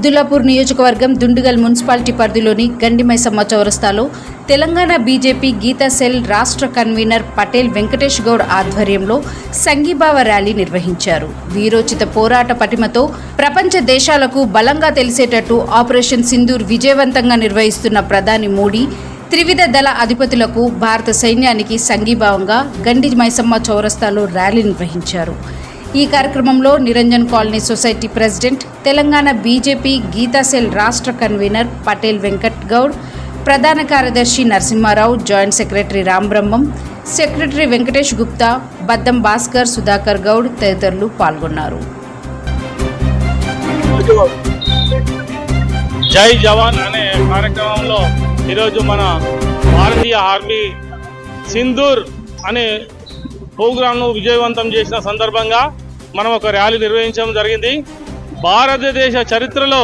అబ్దుల్లాపూర్ నియోజకవర్గం దుండిగల్ మున్సిపాలిటీ పరిధిలోని గండిమైసమ్మ చౌరస్తాలో తెలంగాణ బీజేపీ గీతా సెల్ రాష్ట్ర కన్వీనర్ పటేల్ వెంకటేష్ గౌడ్ ఆధ్వర్యంలో సంఘీభావ ర్యాలీ నిర్వహించారు. వీరోచిత పోరాట పటిమతో ప్రపంచ దేశాలకు బలంగా తెలిసేటట్టు ఆపరేషన్ సింధూర్ విజయవంతంగా నిర్వహిస్తున్న ప్రధాని మోడీ త్రివిధ దళ అధిపతులకు భారత సైన్యానికి సంఘీభావంగా గండి మైసమ్మ చౌరస్తాలో ర్యాలీ నిర్వహించారు. ఈ కార్యక్రమంలో Niranjan colony society president, Telangana BJP Geeta cell రాష్ట్ర కన్వీనర్ పటేల్ వెంకట్ గౌడ్, ప్రధాన కార్యదర్శి Narasimha Rao, joint secretary Rambrahmam, secretary Venkatesh Gupta, Baddam Bhaskar, Sudhakar Goud తదితరులు పాల్గొన్నారు. జై జవాన్ అనే కార్యక్రమంలో ఈరోజు మన భారతీయ ఆర్మీ సింధూర్ అనే ప్రోగ్రాంను విజయవంతం చేసిన సందర్భంగా మనం ఒక ర్యాలీ నిర్వహించడం జరిగింది. భారతదేశ చరిత్రలో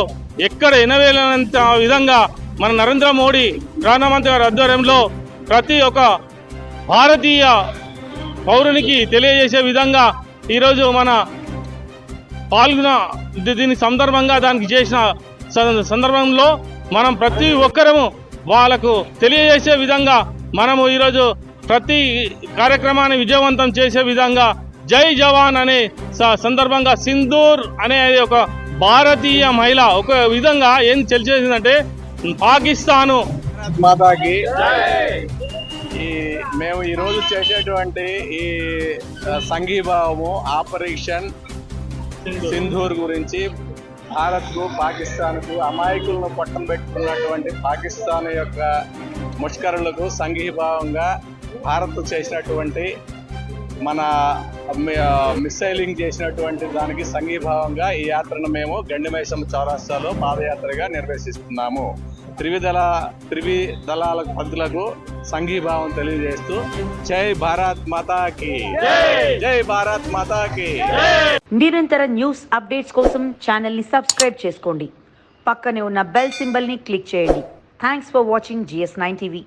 ఎక్కడ ఎనవేలనంత విధంగా మన నరేంద్ర మోడీ ప్రధానమంత్రి గారి ఆధ్వర్యంలో ప్రతి ఒక్క భారతీయ పౌరునికి తెలియజేసే విధంగా ఈరోజు మన పాల్గొన దీని సందర్భంగా దానికి చేసిన సందర్భంలో మనం ప్రతి ఒక్కరము వాళ్ళకు తెలియజేసే విధంగా మనము ఈరోజు ప్రతి కార్యక్రమాన్ని విజయవంతం చేసే విధంగా జై జవాన్ అనే సందర్భంగా సింధూర్ అనే ఒక భారతీయ మహిళ ఒక విధంగా ఏం తెలిసేసిందంటే పాకిస్తాను మాతాకి మేము ఈరోజు చేసేటువంటి ఈ సంఘీభావము ఆపరేషన్ సింధూర్ గురించి భారత్కు పాకిస్తాన్కు అమాయకులను పట్టం పెట్టుకున్నటువంటి పాకిస్తాన్ యొక్క ముష్కరులకు సంఘీభావంగా భారత్ చేసినటువంటి మన మిసైలింగ్ చేసినటువంటి దానికి సంఘీభావంగా ఈ యాత్రను మేము గండిమైసమ్మ చౌరస్తాలో పాదయాత్రగా నిర్వహిస్తున్నాము. త్రివిధలాల పద్ధతులకు సంఘీభావం తెలియజేస్తూ జై భారత్ మాతాకి, జై భారత్ మాతాకి. నిరంతర న్యూస్ అప్డేట్స్ కోసం ఛానల్ ని సబ్స్క్రైబ్ చేసుకోండి. పక్కనే ఉన్న బెల్ సింబల్ ని క్లిక్ చేయండి. Thanks for watching GS9 TV.